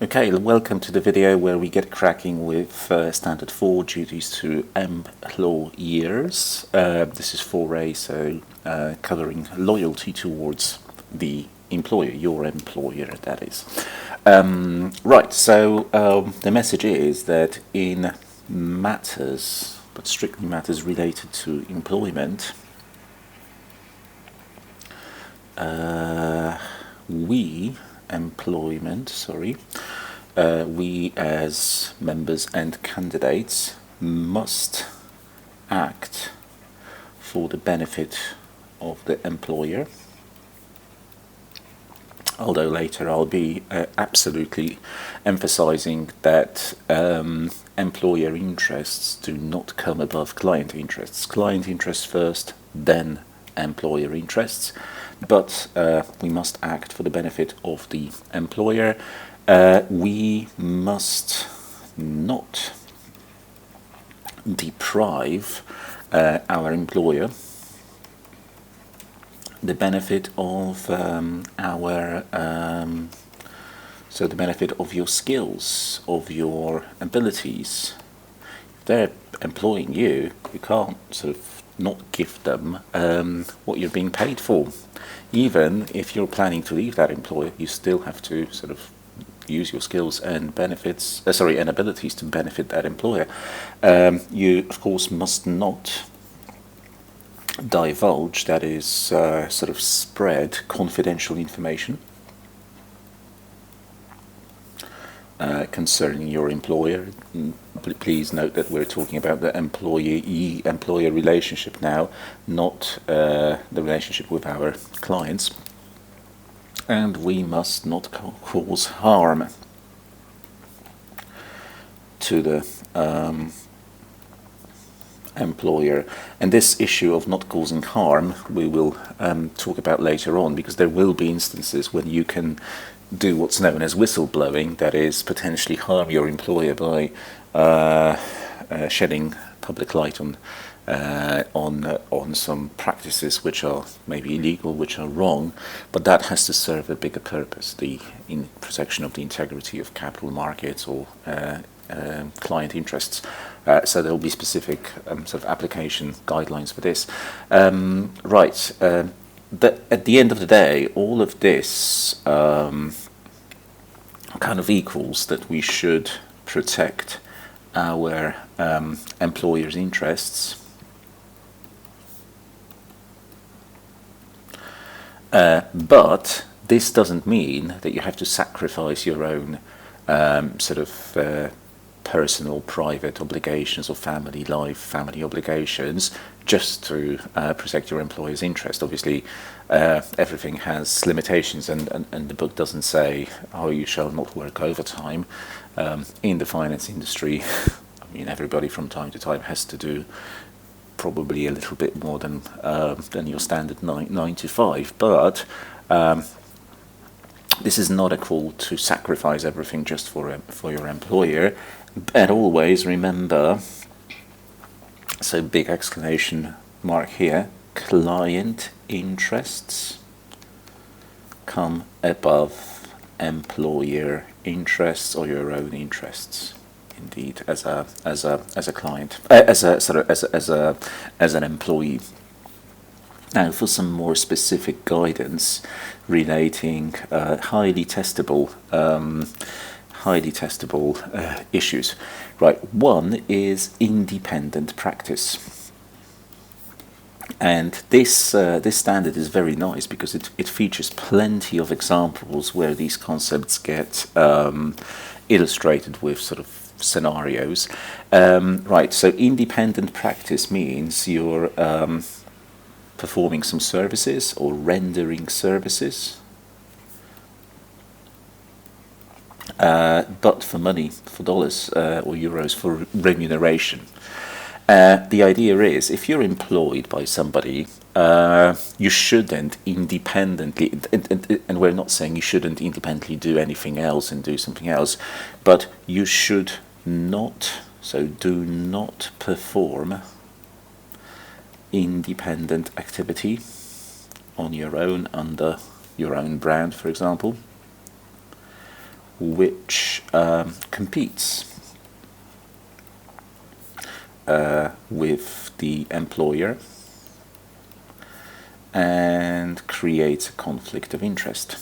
Okay, welcome to the video where we get cracking with standard 4 duties to employers. This is 4A, so covering loyalty towards the employer, your employer, that is. Right, so the message is that in matters, but strictly matters related to employment, we as members and candidates must act for the benefit of the employer, although later I'll be absolutely emphasizing that employer interests do not come above client interests. Client interests first, then employer interests, but we must act for the benefit of the employer. We must not deprive our employer the benefit of the benefit of your skills, of your abilities. If they're employing you, you can't sort of not give them what you're being paid for. Even if you're planning to leave that employer, you still have to sort of use your skills and benefits, and abilities to benefit that employer. You, of course, must not divulge, that is, sort of spread confidential information concerning your employer. Please note that we're talking about the employee-employer relationship now, not the relationship with our clients. And we must not cause harm to the employer. And this issue of not causing harm we will talk about later on, because there will be instances when you can do what's known as whistleblowing, that is, potentially harm your employer by shedding public light on some practices which are maybe illegal, which are wrong, but that has to serve a bigger purpose, the protection of the integrity of capital markets or client interests. So there will be specific sort of application guidelines for this. But at the end of the day, all of this kind of equals that we should protect our employers' interests, but this doesn't mean that you have to sacrifice your own personal, private obligations or family life, family obligations, just to protect your employer's interest. Obviously, everything has limitations, and the book doesn't say, oh, you shall not work overtime. In the finance industry, I mean, everybody from time to time has to do probably a little bit more than your standard 9 to 5, but this is not a call to sacrifice everything just for your employer. And always remember, so big exclamation mark here, client interests come above employer interests or your own interests. Indeed, as a client, as an employee. Now, for some more specific guidance relating highly testable issues. Right, one is independent practice, and this standard is very nice because it features plenty of examples where these concepts get illustrated with sort of scenarios. Right, so independent practice means you're performing some services or rendering services, but for money, for dollars or euros, for remuneration. The idea is, if you're employed by somebody, you shouldn't independently, and we're not saying you shouldn't independently do anything else and do something else, but you should not, so do not perform independent activity on your own, under your own brand, for example, which competes with the employer and creates a conflict of interest.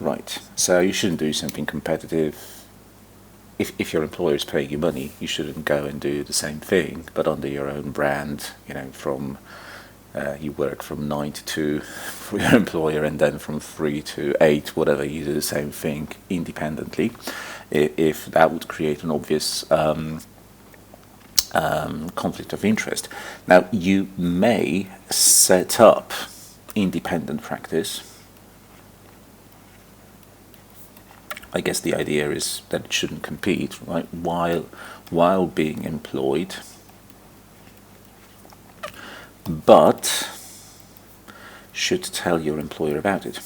Right, so you shouldn't do something competitive. If your employer is paying you money, you shouldn't go and do the same thing, but under your own brand, from you work from 9 to 2 for your employer, and then from 3 to 8, whatever, you do the same thing independently. If that would create an obvious conflict of interest. Now, you may set up independent practice. I guess the idea is that it shouldn't compete, right? While being employed, but should tell your employer about it,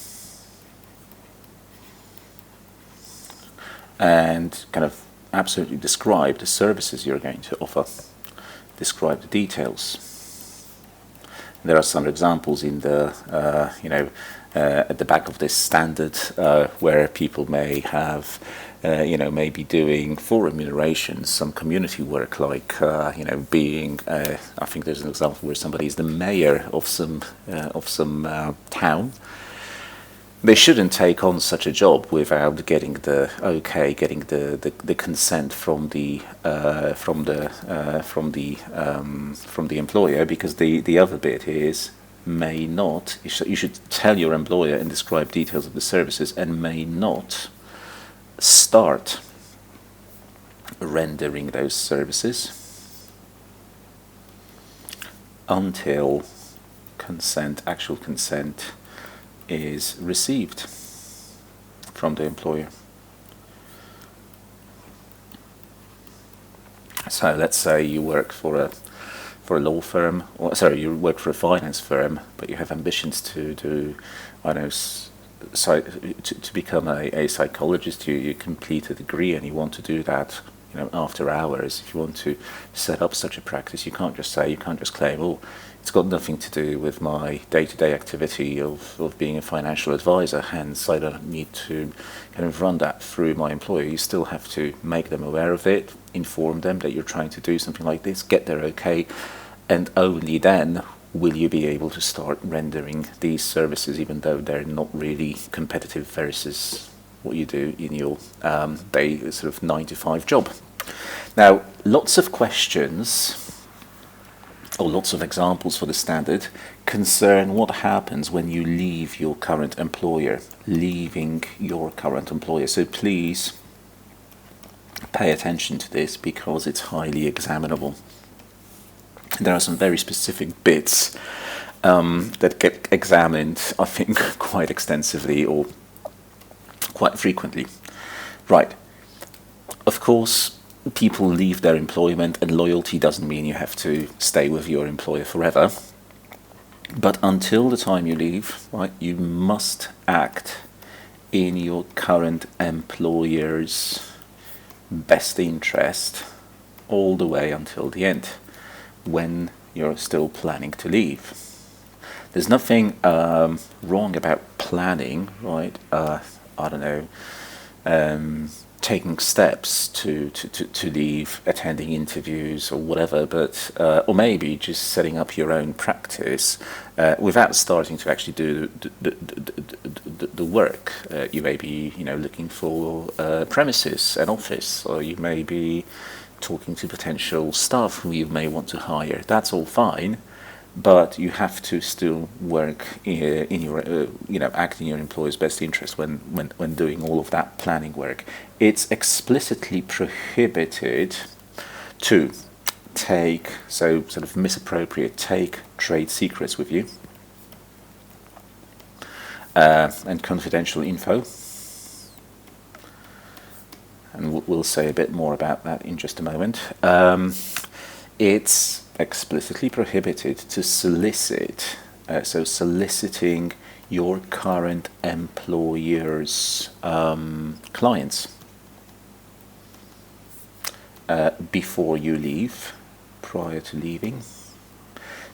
and kind of absolutely describe the services you're going to offer, describe the details. There are some examples in the at the back of this standard where people may have may be doing for remuneration some community work, like being I think there's an example where somebody is the mayor of some town. They shouldn't take on such a job without getting the consent from the employer, because the other bit is may not. You should tell your employer and describe details of the services, and may not start rendering those services until actual consent is received from the employer. So let's say you work for a law firm, or you work for a finance firm, but you have ambitions to do, to become a psychologist. You complete a degree and you want to do that, after hours. If you want to set up such a practice, you can't just claim, oh, it's got nothing to do with my day-to-day activity of being a financial advisor, hence I don't need to kind of run that through my employer. You still have to make them aware of it, inform them that you're trying to do something like this, get their okay, and only then will you be able to start rendering these services, even though they're not really competitive versus what you do in your day sort of 9 to 5 job. Now, lots of questions or lots of examples for the standard concern what happens when you leave your current employer, So please pay attention to this, because it's highly examinable. There are some very specific bits that get examined, I think, quite extensively or quite frequently. Right. Of course, people leave their employment, and loyalty doesn't mean you have to stay with your employer forever. But until the time you leave, right, you must act in your current employer's best interest all the way until the end, when you're still planning to leave. There's nothing wrong about planning, right? Taking steps to leave, attending interviews or whatever, but or maybe just setting up your own practice without starting to actually do the work. You may be looking for premises, an office, or you may be talking to potential staff who you may want to hire. That's all fine, but you have to still work in your act in your employer's best interest when doing all of that planning work. It's explicitly prohibited to take trade secrets with you and confidential info, and we'll say a bit more about that in just a moment. It's explicitly prohibited to solicit, soliciting your current employer's clients before you leave, prior to leaving.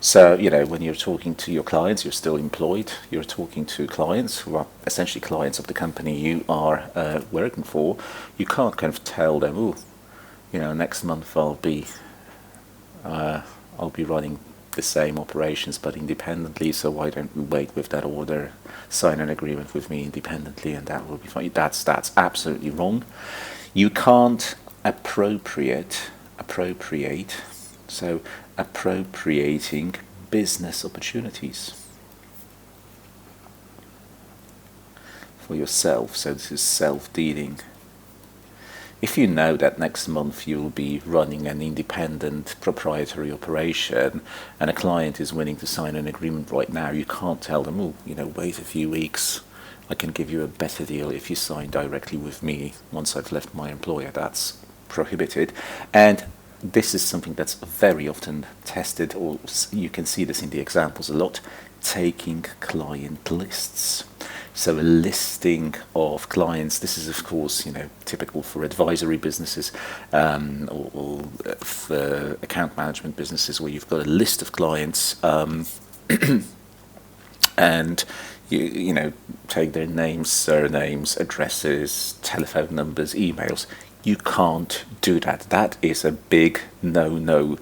So, when you're talking to your clients, you're still employed. You're talking to clients who are essentially clients of the company you are working for. You can't kind of tell them, oh, next month I'll be running the same operations but independently, so why don't we wait with that order, sign an agreement with me independently, and that will be fine. That's absolutely wrong. You can't appropriate, so appropriating business opportunities for yourself. So this is self-dealing. If you know that next month you'll be running an independent proprietary operation and a client is willing to sign an agreement right now, you can't tell them, oh, wait a few weeks, I can give you a better deal if you sign directly with me once I've left my employer. That's prohibited. And this is something that's very often tested, or you can see this in the examples a lot, taking client lists. So a listing of clients. This is, of course, typical for advisory businesses or for account management businesses, where you've got a list of clients and you take their names, surnames, addresses, telephone numbers, emails. You can't do that. That is a big no-no.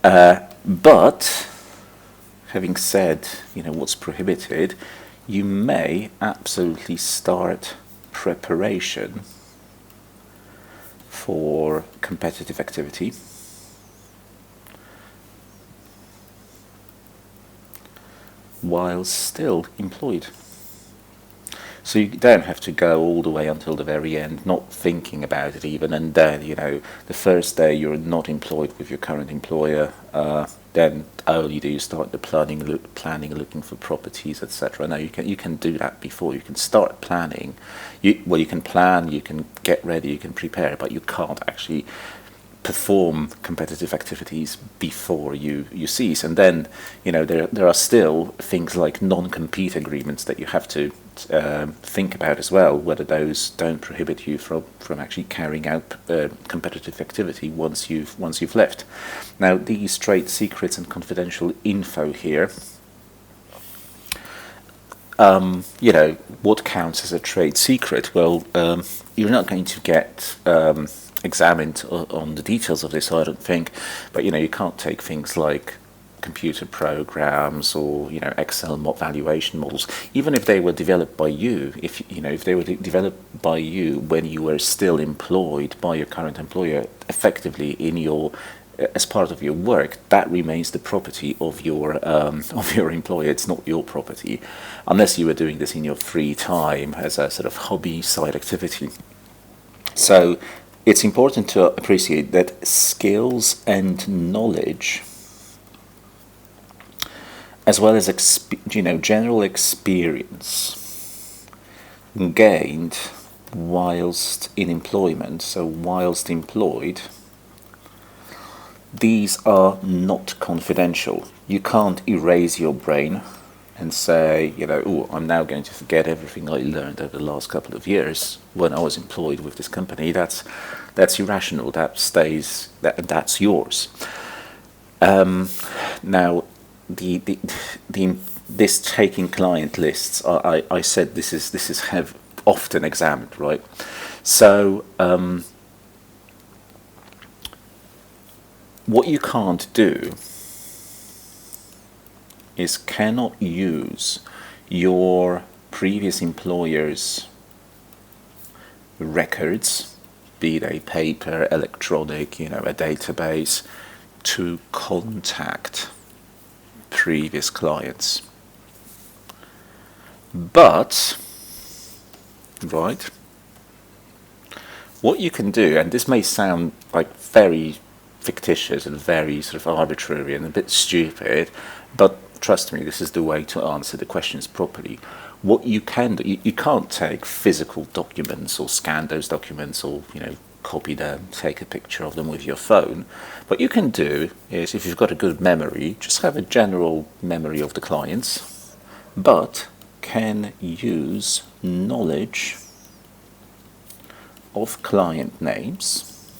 But having said, what's prohibited, you may absolutely start preparation for competitive activity while still employed. So you don't have to go all the way until the very end, not thinking about it even, and then, the first day you're not employed with your current employer, then only do you start the planning, looking for properties, etc. Now you can do that before. You can start planning. You can plan, you can get ready, you can prepare, but you can't actually perform competitive activities before you cease. And then there are still things like non-compete agreements that you have to think about as well, whether those don't prohibit you from actually carrying out competitive activity once you've left. Now, these trade secrets and confidential info here, what counts as a trade secret? Well, you're not going to get examined on the details of this, I don't think, but you can't take things like computer programs or Excel valuation models, even if they were developed by you. If they were developed by you when you were still employed by your current employer, effectively as part of your work, that remains the property of your employer. It's not your property, unless you were doing this in your free time as a sort of hobby side activity. So it's important to appreciate that skills and knowledge, as well as general experience gained whilst in employment, so whilst employed, these are not confidential. You can't erase your brain and say, oh, I'm now going to forget everything I learned over the last couple of years when I was employed with this company. That's irrational. That's yours. Now, this taking client lists, I said this is often examined, right? So what you can't do is cannot use your previous employer's records, be they paper, electronic, a database, to contact previous clients. But, right, what you can do, and this may sound like very fictitious and very sort of arbitrary and a bit stupid, but trust me, this is the way to answer the questions properly. What you can do, you can't take physical documents or scan those documents or, copy them, take a picture of them with your phone. What you can do is, if you've got a good memory, just have a general memory of the clients, but can use knowledge of client names.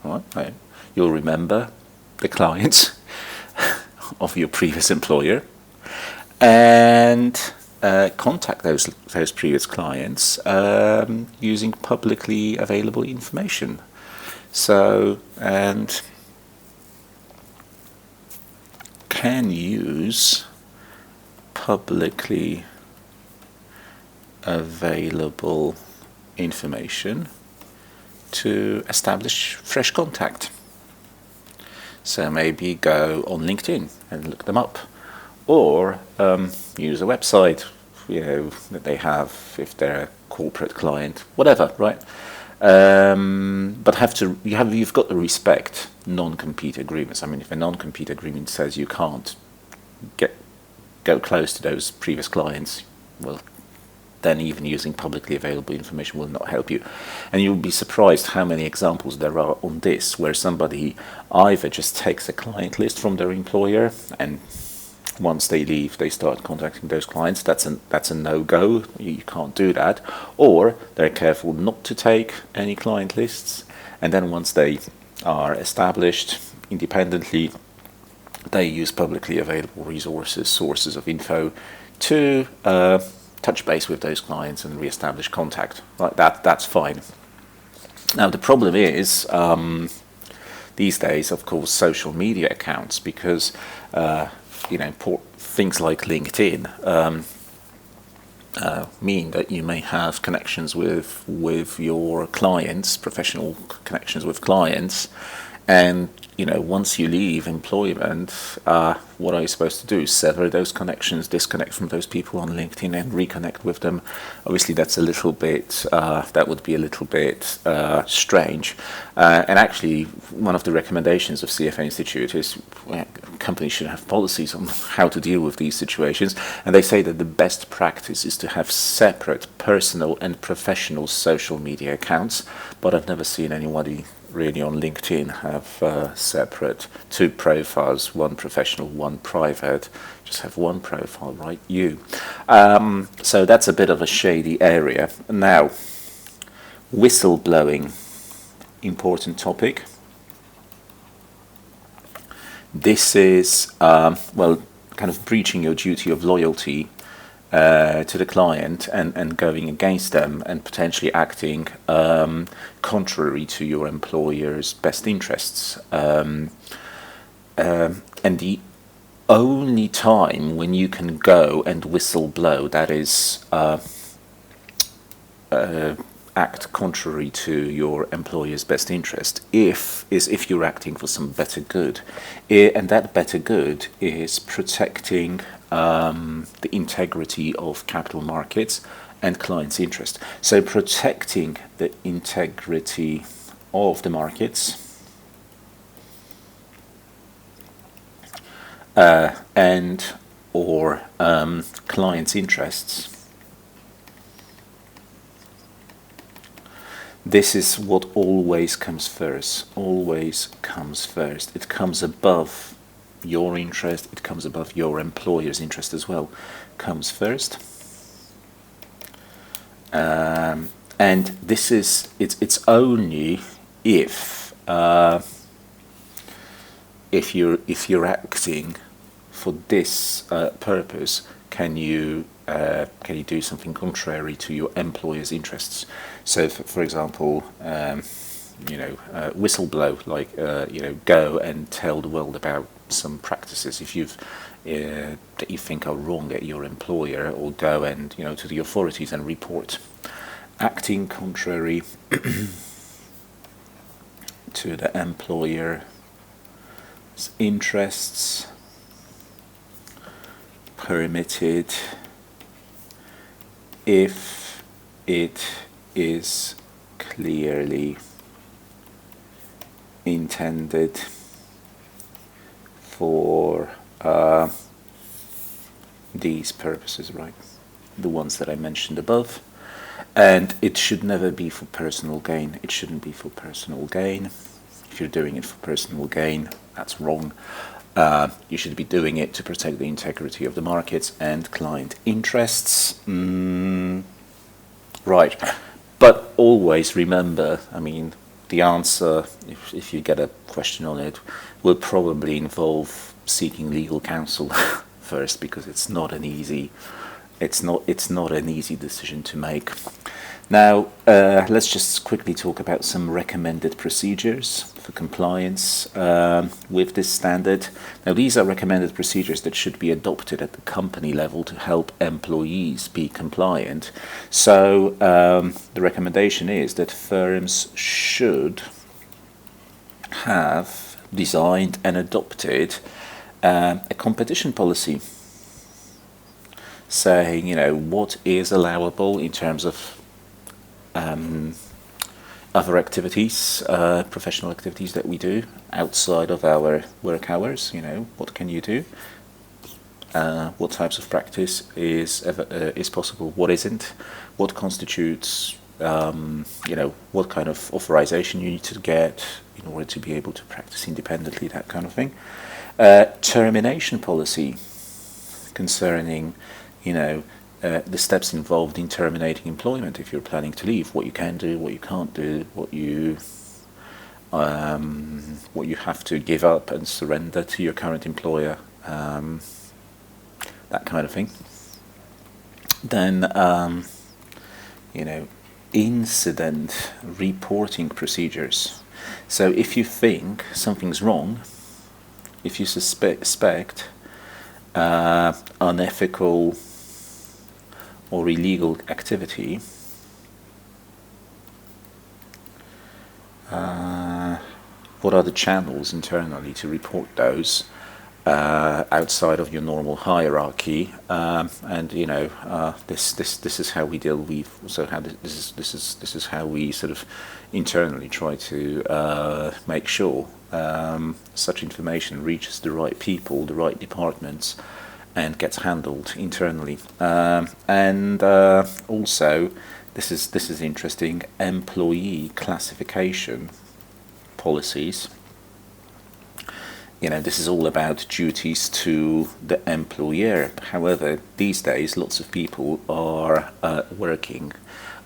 All right, you'll remember the clients of your previous employer, and contact those previous clients using publicly available information. So, and can use publicly available information to establish fresh contact. So maybe go on LinkedIn and look them up, or use a website, that they have if they're a corporate client, whatever, right? But you've got to respect non-compete agreements. I mean, if a non-compete agreement says you can't go close to those previous clients, well, then even using publicly available information will not help you. And you'll be surprised how many examples there are on this, where somebody either just takes a client list from their employer, and once they leave, they start contacting those clients. That's a no-go. You can't do that. Or they're careful not to take any client lists, and then once they are established independently, they use publicly available sources of info to touch base with those clients and re-establish contact. Right, that's fine. Now the problem is these days, of course, social media accounts, because things like LinkedIn mean that you may have connections with your clients, professional connections with clients, and once you leave employment, what are you supposed to do? Sever those connections, disconnect from those people on LinkedIn, and reconnect with them? Obviously, that would be a little bit strange. And actually, one of the recommendations of CFA Institute is companies should have policies on how to deal with these situations. And they say that the best practice is to have separate personal and professional social media accounts. But I've never seen anybody really on LinkedIn have separate two profiles, one professional, one private. Just have one profile, right? So that's a bit of a shady area. Now, whistleblowing, important topic. This is, kind of breaching your duty of loyalty to the client and going against them and potentially acting contrary to your employer's best interests. And the only time when you can go and whistleblow, that is act contrary to your employer's best interest, is if you're acting for some better good. And that better good is protecting the integrity of capital markets and clients' interest. So protecting the integrity of the markets and or clients' interests. This is what always comes first. Always comes first. It comes above your interest. It comes above your employer's interest as well. Comes first. And this is it's only if you're acting for this purpose can you do something contrary to your employer's interests. So, for example, whistleblow, like go and tell the world about some practices if that you think are wrong at your employer, or go and to the authorities and report. Acting contrary to the employer's interests permitted if it is clearly intended for these purposes, right? The ones that I mentioned above. And it should never be for personal gain. It shouldn't be for personal gain. If you're doing it for personal gain, that's wrong. You should be doing it to protect the integrity of the markets and client interests. Right. But always remember, the answer, if you get a question on it, will probably involve seeking legal counsel first, because it's not an easy decision to make. Now, let's just quickly talk about some recommended procedures for compliance with this standard. Now, these are recommended procedures that should be adopted at the company level to help employees be compliant. So the recommendation is that firms should have designed and adopted a competition policy, saying, what is allowable in terms of other activities, professional activities that we do outside of our work hours. What can you do? What types of practice is possible? What isn't? What constitutes? What kind of authorization you need to get in order to be able to practice independently, that kind of thing. Termination policy concerning, the steps involved in terminating employment if you're planning to leave, what you can do, what you can't do, what you have to give up and surrender to your current employer, that kind of thing. Then, incident reporting procedures. So if you think something's wrong, if you suspect unethical or illegal activity, what are the channels internally to report those outside of your normal hierarchy? And this is how we deal with. So how this is how we sort of internally try to make sure such information reaches the right people, the right departments, and gets handled internally. And also, this is interesting, employee classification policies. This is all about duties to the employer. However, these days, lots of people are working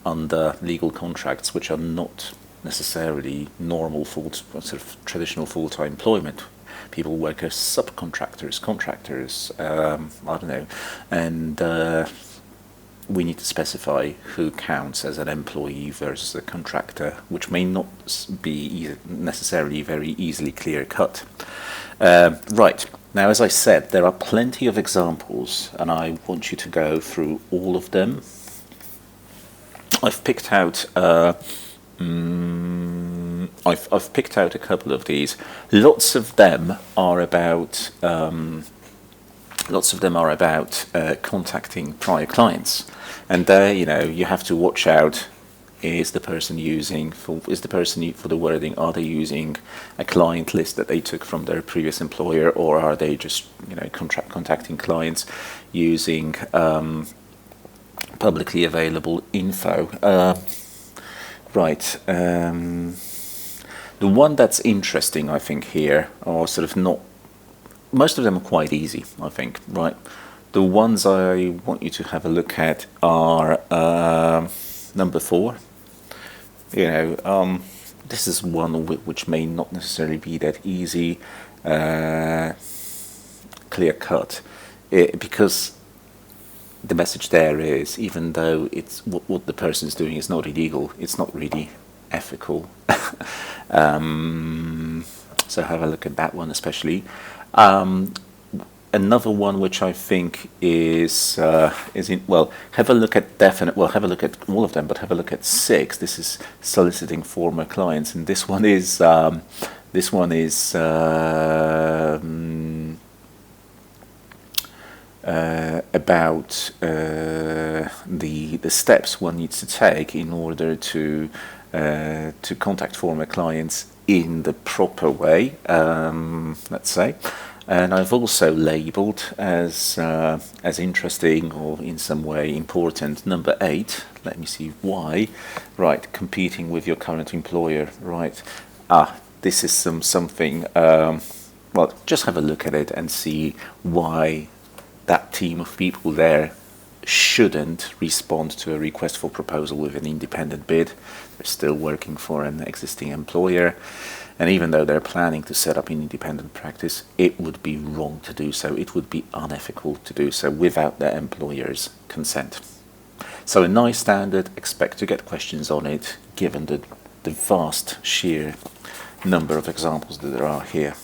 under legal contracts which are not necessarily normal sort of traditional full-time employment. People work as subcontractors, contractors, I don't know, and we need to specify who counts as an employee versus a contractor, which may not be necessarily very easily clear-cut. Right, now as I said, there are plenty of examples, and I want you to go through all of them. I've picked out I've picked out a couple of these. Lots of them are about contacting prior clients, and there you have to watch out. Is the person for the wording? Are they using a client list that they took from their previous employer, or are they just contacting clients using publicly available info? Right. The one that's interesting, I think, here, are sort of not. Most of them are quite easy, I think. Right. The ones I want you to have a look at are number 4. This is one which may not necessarily be that easy, clear cut, because the message there is, even though it's what the person is doing is not illegal, it's not really ethical. So have a look at that one especially. Another one which I think is have a look at have a look at all of them, but have a look at 6. This is soliciting former clients, and this one is about the steps one needs to take in order to contact former clients in the proper way, let's say. And I've also labelled as interesting, or in some way important, number 8. Let me see why. Right, competing with your current employer. Right, this is something. Well, just have a look at it and see why that team of people there shouldn't respond to a request for proposal with an independent bid. They're still working for an existing employer. And even though they're planning to set up an independent practice, it would be wrong to do so. It would be unethical to do so without their employer's consent. So a nice standard, expect to get questions on it, given the vast sheer number of examples that there are here.